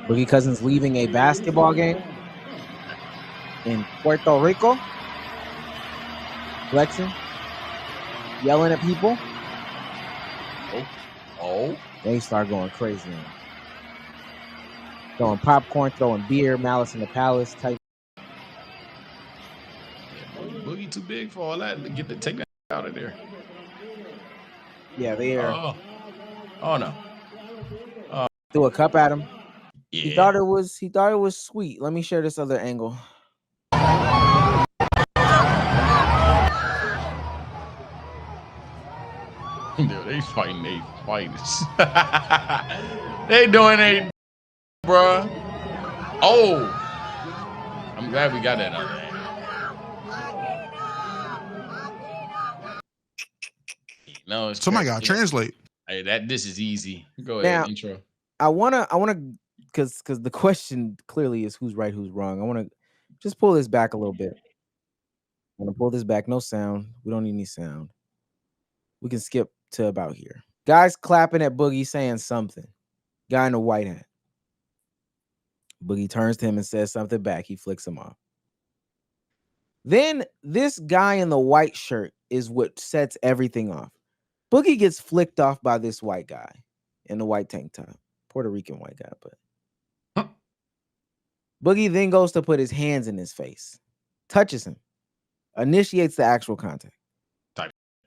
Boogie Cousins leaving a basketball game in Puerto Rico, flexing, yelling at people. Oh. They start going crazy now. Throwing popcorn, throwing beer, Malice in the Palace type. Yeah, Boogie too big for all that. Take that out of there. Yeah, they are. Oh no. Threw a cup at him. Yeah. He thought it was sweet. Let me share this other angle. Dude, they fighting they fighters. They doing they, bruh. Oh, I'm glad we got that out there. No, it's somebody got to translate. Hey, this is easy. Go ahead, Now, intro. I wanna, because the question clearly is who's right, who's wrong. I wanna just pull this back a little bit. I'm gonna pull this back. No sound. We don't need any sound. We can skip to about here. Guys clapping at Boogie saying something. Guy in a white hat. Boogie turns to him and says something back. He flicks him off. Then this guy in the white shirt is what sets everything off. Boogie gets flicked off by this white guy in the white tank top. Puerto Rican white guy, but Boogie then goes to put his hands in his face, touches him, initiates the actual contact.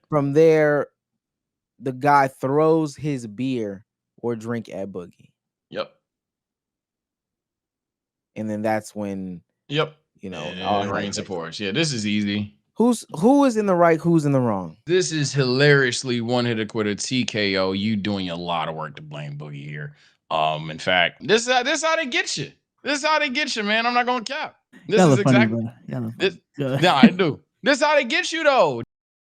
From there, the guy throws his beer or drink at Boogie. Yep. And then that's when, Yep. you know, rain supports. Yeah, this is easy. Who is in the right? Who's in the wrong? This is hilariously one hitter quitter TKO. You doing a lot of work to blame Boogie here. In fact, this how they get you. This is how they get you, man. I'm not gonna cap. This is exactly. No, I do. This is how they get you though.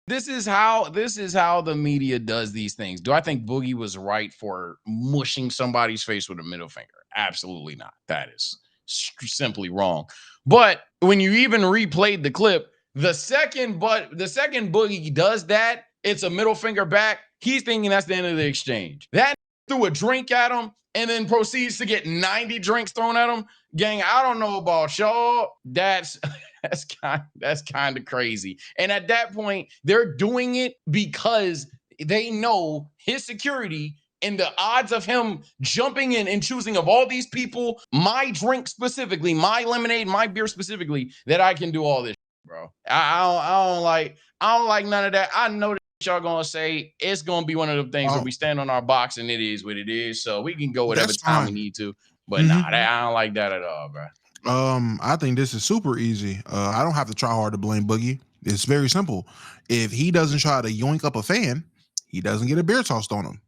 This is how the media does these things. Do I think Boogie was right for mushing somebody's face with a middle finger? Absolutely not. That is simply wrong. But when you even replayed the clip, the second Boogie does that, it's a middle finger back. He's thinking that's the end of the exchange. That threw a drink at him and then proceeds to get 90 drinks thrown at him. Gang, I don't know about y'all. That's kind of crazy. And at that point, they're doing it because they know his security and the odds of him jumping in and choosing of all these people, my drink specifically, my lemonade, my beer specifically, that I can do all this, bro. I don't like none of that. I know that y'all gonna say it's gonna be one of the things where we stand on our box and it is what it is. So we can go whatever time we need to. But I don't like that at all, bro. I think this is super easy. I don't have to try hard to blame Boogie. It's very simple. If he doesn't try to yoink up a fan, he doesn't get a beer tossed on him.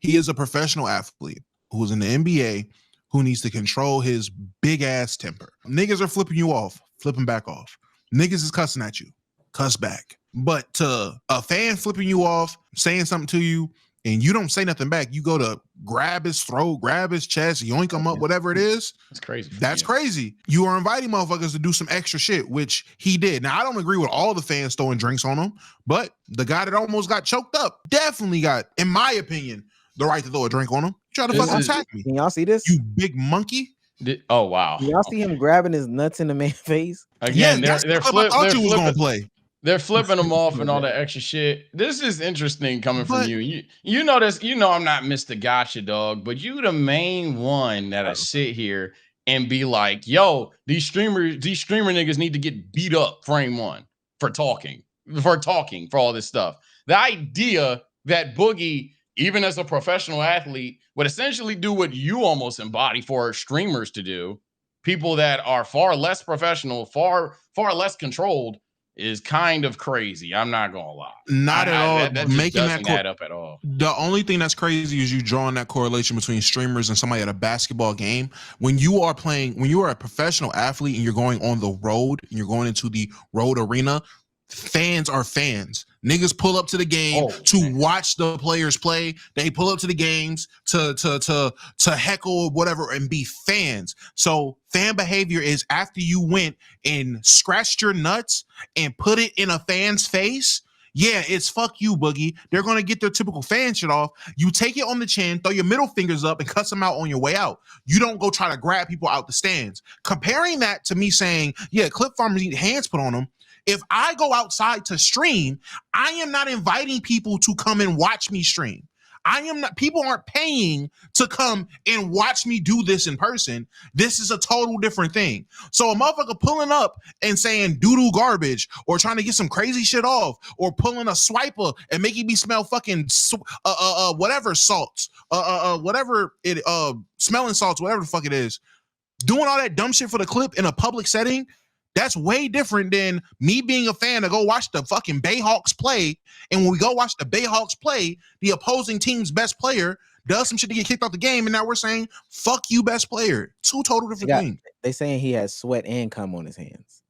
He is a professional athlete who's in the NBA who needs to control his big ass temper. Niggas are flipping you off, flipping back off. Niggas is cussing at you, cuss back. But to a fan flipping you off, saying something to you, and you don't say nothing back, you go to grab his throat, grab his chest, yoink him up, whatever it is. That's crazy. That's crazy. You are inviting motherfuckers to do some extra shit, which he did. Now, I don't agree with all the fans throwing drinks on him, but the guy that almost got choked up definitely got, in my opinion, the right to throw a drink on him. Try to fucking attack me. Can y'all see this? You big monkey. Oh, wow. Can y'all see him grabbing his nuts in the man's face? Again, I thought you was going to play. They're flipping them off and all that extra shit. This is interesting coming from you. You know this. You know I'm not Mr. Gotcha, dog, but you the main one that'll sit here and be like, "Yo, these streamer niggas need to get beat up." Frame one for talking for all this stuff. The idea that Boogie, even as a professional athlete, would essentially do what you almost embody for streamers to do, people that are far less professional, far less controlled, is kind of crazy. I'm not gonna lie. Not at all. That making doesn't add up at all. The only thing that's crazy is you drawing that correlation between streamers and somebody at a basketball game. When you are a professional athlete and you're going on the road and you're going into the road arena, fans are fans. Niggas pull up to the game watch the players play. They pull up to the games to heckle or whatever and be fans. So fan behavior is after you went and scratched your nuts and put it in a fan's face, Yeah, it's fuck you, Boogie. They're gonna get their typical fan shit off. You take it on the chin, throw your middle fingers up, and cuss them out on your way out. You don't go try to grab people out the stands. Comparing that to me saying, yeah, clip farmers need hands put on them. If I go outside to stream, I am not inviting people to come and watch me stream. I am not, people aren't paying to come and watch me do this in person. This is a total different thing. So a motherfucker pulling up and saying doo-doo garbage or trying to get some crazy shit off or pulling a swiper and making me smell fucking whatever salts, whatever it smelling salts, whatever the fuck it is, doing all that dumb shit for the clip in a public setting. That's way different than me being a fan to go watch the fucking Bayhawks play. And when we go watch the Bayhawks play, the opposing team's best player does some shit to get kicked off the game. And now we're saying, fuck you, best player. Two total different things. They saying he has sweat and cum on his hands.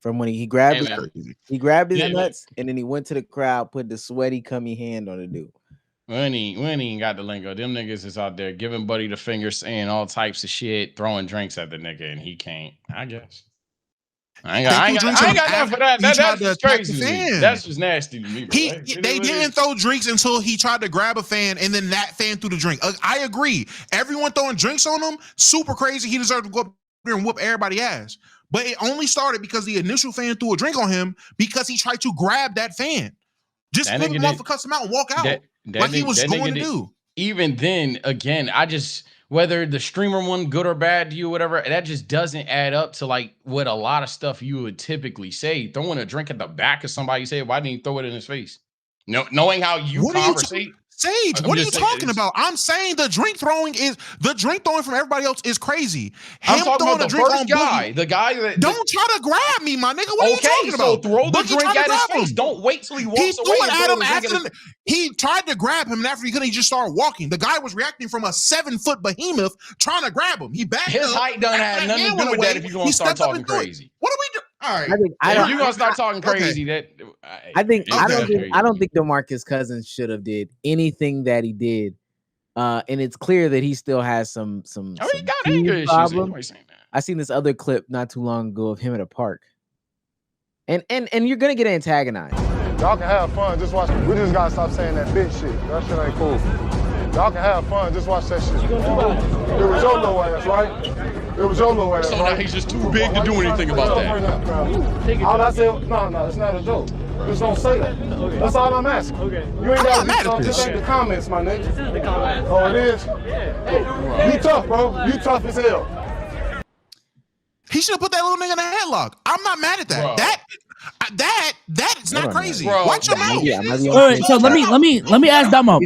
From when he grabbed his nuts and then he went to the crowd, put the sweaty, cummy hand on the dude. When he ain't got the lingo, them niggas is out there giving Buddy the finger, saying all types of shit, throwing drinks at the nigga, and he can't, I guess. I ain't got nothing for that. That's just crazy to me. That's just nasty to me. They didn't throw drinks until he tried to grab a fan, and then that fan threw the drink. I agree. Everyone throwing drinks on him, super crazy. He deserved to go up there and whoop everybody's ass. But it only started because the initial fan threw a drink on him because he tried to grab that fan. Just flip him off and cuss him out and walk out like he was going to do. Even then, again, whether the streamer one good or bad to you, whatever, that just doesn't add up to like what a lot of stuff you would typically say. Throwing a drink at the back of somebody, say, why didn't you throw it in his face? No, knowing how you conversate. Sage, what are you talking about? I'm saying the drink throwing from everybody else is crazy. I'm talking about the first guy, the guy that don't try to grab me, my nigga. What are you talking about? So throw the drink at his face. Don't wait till he walks away. He threw it at him after he tried to grab him, and after he couldn't, he just started walking. The guy was reacting from a 7-foot behemoth trying to grab him. He backed up. His height done had nothing to do with that. If you're gonna start talking crazy, what are we doing? All right, if you're gonna start talking crazy, I don't think DeMarcus Cousins should have did anything that he did, and it's clear that he still has some he got anger issues. I seen this other clip not too long ago of him at a park, and you're gonna get antagonized. Y'all can have fun, just watch. We just gotta stop saying that bitch shit. That shit ain't cool. Y'all can have fun, just watch that shit. It was your little ass, right? It was your little ass. So now he's just too big to do anything about that. All I said, no, it's not a joke. Just don't say that. That's all I'm asking. Okay. You ain't got to do just ain't the comments, my nigga. This is the comments. Oh, it is? Hey, you tough, bro. You tough as hell. He should have put that little nigga in a headlock. I'm not mad at that. Bro. That is not crazy. Watch your mouth. All right, so let me ask Damo.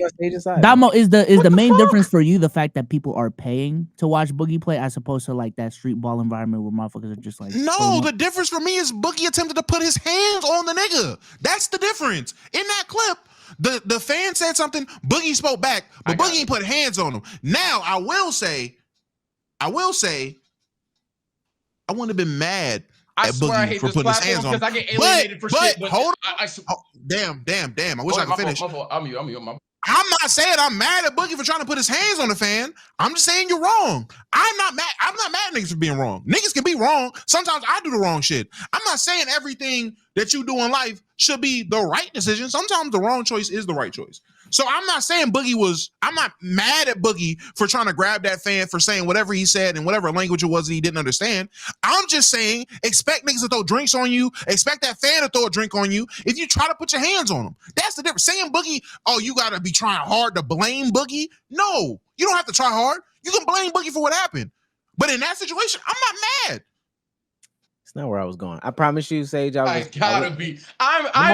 Damo, is the main difference for you the fact that people are paying to watch Boogie play as opposed to like that street ball environment where motherfuckers are just like no, the difference for me is Boogie attempted to put his hands on the nigga. That's the difference. In that clip, the fan said something, Boogie spoke back, but Boogie ain't put hands on him. Now I will say, I wouldn't have been mad. I swear I hate this platform because I get alienated for shit. But hold on. Damn. I wish I could finish. I'm not saying I'm mad at Boogie for trying to put his hands on the fan. I'm just saying you're wrong. I'm not mad at niggas for being wrong. Niggas can be wrong. Sometimes I do the wrong shit. I'm not saying everything that you do in life should be the right decision. Sometimes the wrong choice is the right choice. So I'm not saying I'm not mad at Boogie for trying to grab that fan for saying whatever he said and whatever language it was that he didn't understand. I'm just saying, expect niggas to throw drinks on you. Expect that fan to throw a drink on you if you try to put your hands on them. That's the difference. Saying Boogie, oh, you got to be trying hard to blame Boogie. No, you don't have to try hard. You can blame Boogie for what happened. But in that situation, I'm not mad. Not where I was going. I promise you, Sage. I'm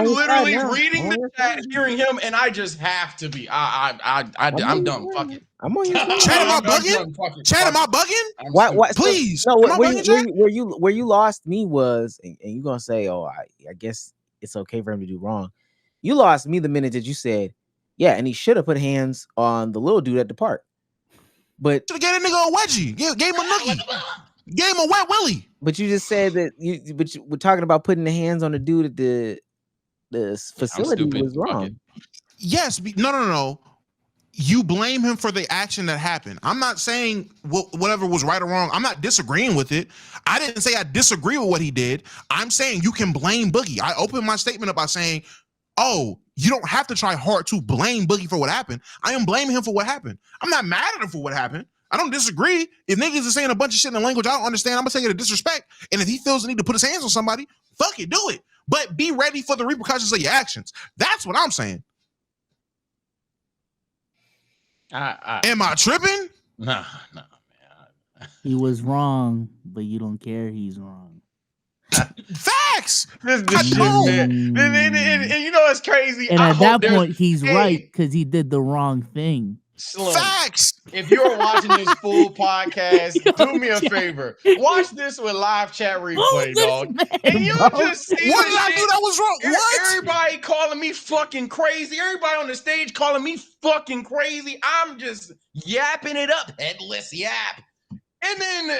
literally reading the chat, hearing him, and I just have to be. I'm done. Fuck it. I'm on you. Chat, am I bugging? Chat, am I bugging? What? Please. No. Where you lost me was, and you gonna say, oh, I guess it's okay for him to do wrong. You lost me the minute that you said, yeah, and he should have put hands on the little dude at the park. But should have gave that nigga a wedgie. Gave him a noogie. Gave him a wet willy. But you just said that we're talking about putting the hands on the dude at the facility was wrong. Yes, no. You blame him for the action that happened. I'm not saying whatever was right or wrong. I'm not disagreeing with it. I didn't say I disagree with what he did. I'm saying you can blame Boogie. I opened my statement up by saying oh, you don't have to try hard to blame Boogie for what happened. I am blaming him for what happened. I'm not mad at him for what happened. I don't disagree. If niggas are saying a bunch of shit in a language I don't understand, I'm gonna take it as disrespect. And if he feels the need to put his hands on somebody, fuck it, do it. But be ready for the repercussions of your actions. That's what I'm saying. Am I tripping? Nah, man. He was wrong, but you don't care he's wrong. Facts. This shit, man. And you know it's crazy. And at that point, he's right because he did the wrong thing. Slim, facts. If you're watching this full podcast, do me a favor. Watch this with live chat replay, dog. And you just see what did I do that was wrong? What? Everybody calling me fucking crazy. Everybody on the stage calling me fucking crazy. I'm just yapping it up, headless yap. And then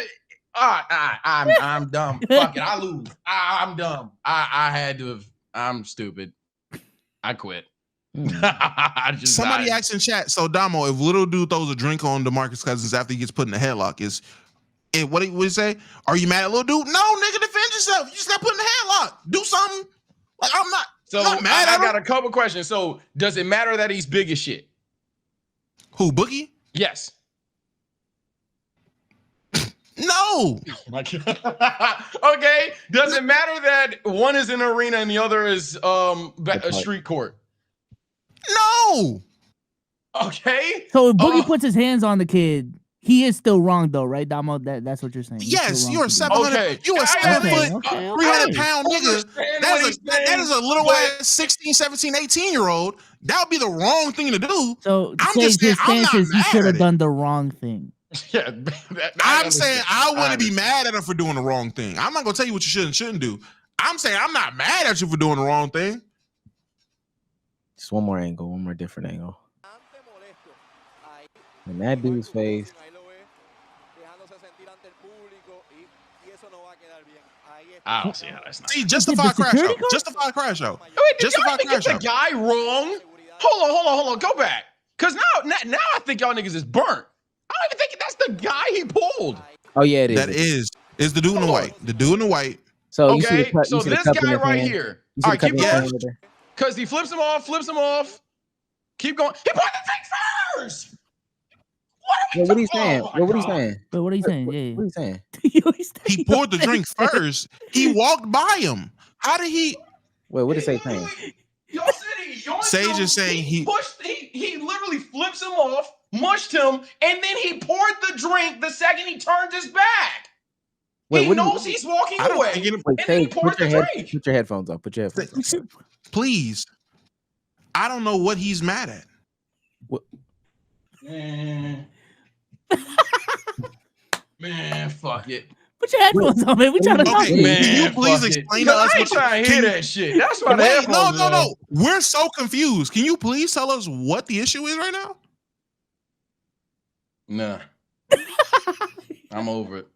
I'm dumb. Fuck it, I lose. I'm dumb. I had to have. I'm stupid. I quit. Somebody asked in chat. So Damo, if little dude throws a drink on DeMarcus Cousins after he gets put in the headlock, what do you say? Are you mad at little dude? No, nigga, defend yourself. You just got put in the headlock. Do something. Like I'm not. So not mad I at got him. a couple questions. So does it matter that he's big as shit? Who, Boogie? Yes. No. Oh my God. Okay. Does it matter that one is in an arena and the other is a street court? No. Okay. So if Boogie puts his hands on the kid, he is still wrong though, right, Damo? That's what you're saying. Yes, you're 700. Okay. You a 7 foot, 300 pound nigga. That is a little ass 16, 17, 18-year-old. That would be the wrong thing to do. So I'm just saying, I'm not he mad should at have it. done the wrong thing. Yeah, I'm saying I wouldn't be mad at him for doing the wrong thing. I'm not gonna tell you what you should and shouldn't do. I'm saying I'm not mad at you for doing the wrong thing. Just one more angle, one more different angle. And that dude's face. I don't see how that's not. See, justify crash out. Justify crash out. Wait, did Justify y'all crash get out. the guy wrong? Hold on. Go back. Because now I think y'all niggas is burnt. I don't even think that's the guy he pulled. Oh yeah, it is. That is the dude in the white. The dude in the white. So okay, so this guy right here. All right, keep going. Because he flips him off. Keep going. He put the thing first. What are you saying? What are you saying? But what are you saying? Yeah. What are you saying? He poured the drink first. He walked by him. How did he? Wait, what did Sage saying? Sage is saying he literally flips him off, mushed him, and then he poured the drink the second he turned his back. Wait, he knows he's walking away. And then he pours the drink. Put your headphones on. Put your headphones on. Please. I don't know what he's mad at. What? Man, fuck it. Put your headphones on, man. We trying to talk. Okay, Man, can you please explain to us? I ain't trying to hear that shit. That's why the headphones No. We're so confused. Can you please tell us what the issue is right now? Nah. I'm over it.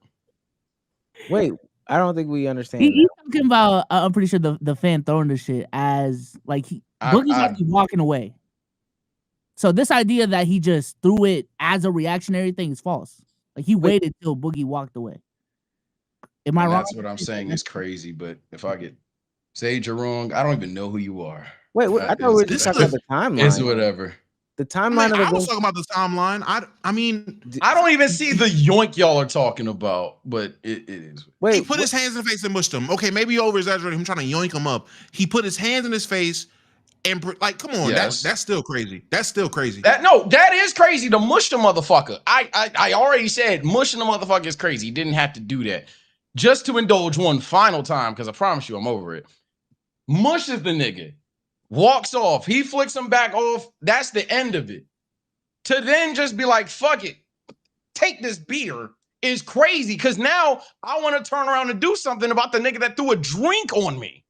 Wait, I don't think we understand. He's talking about. I'm pretty sure the fan throwing the shit as like Boogie's actually walking away. So this idea that he just threw it as a reactionary thing is false. Like he waited till Boogie walked away. Am I wrong? That's what I'm saying is crazy. But if I get Sage, you're wrong. I don't even know who you are. Wait, I thought we were just talking about the timeline. It's whatever. The timeline of the I was talking about the timeline. I mean, I don't even see the yoink y'all are talking about, but it is. Wait, he put his hands in the face and mushed him. Okay, maybe you over exaggerating him trying to yoink him up. He put his hands in his face and like, come on, Yes. that's still crazy. That's still crazy. That is crazy to mush the motherfucker. I already said mushing the motherfucker is crazy. He didn't have to do that. Just to indulge one final time, because I promise you I'm over it. Mushes the nigga. Walks off. He flicks him back off. That's the end of it. To then just be like, fuck it. Take this beer is crazy. Because now I want to turn around and do something about the nigga that threw a drink on me.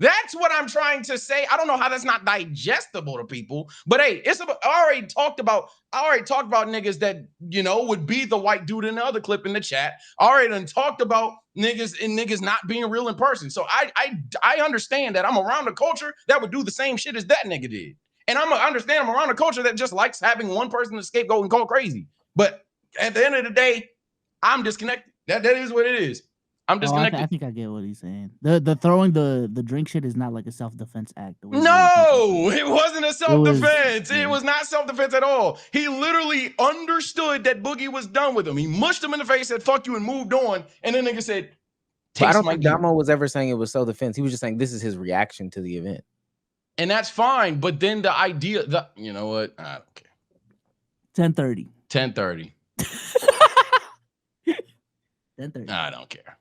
That's what I'm trying to say. I don't know how that's not digestible to people, but hey, I already talked about niggas that, you know, would be the white dude in the other clip in the chat. I already done talked about niggas not being real in person. So I understand that I'm around a culture that would do the same shit as that nigga did. And I'm around a culture that just likes having one person to scapegoat and call crazy. But at the end of the day, I'm disconnected. That is what it is. I'm disconnected. I think I get what he's saying. The throwing the drink shit is not like a self-defense act. No, it wasn't a self-defense. Yeah. It was not self-defense at all. He literally understood that Boogie was done with him. He mushed him in the face, said "fuck you" and moved on. And then nigga said, I don't think Damo was ever saying it was self-defense. He was just saying this is his reaction to the event. And that's fine. But then the idea, you know what? I don't care. 10:30. 10:30. 10:30. I don't care.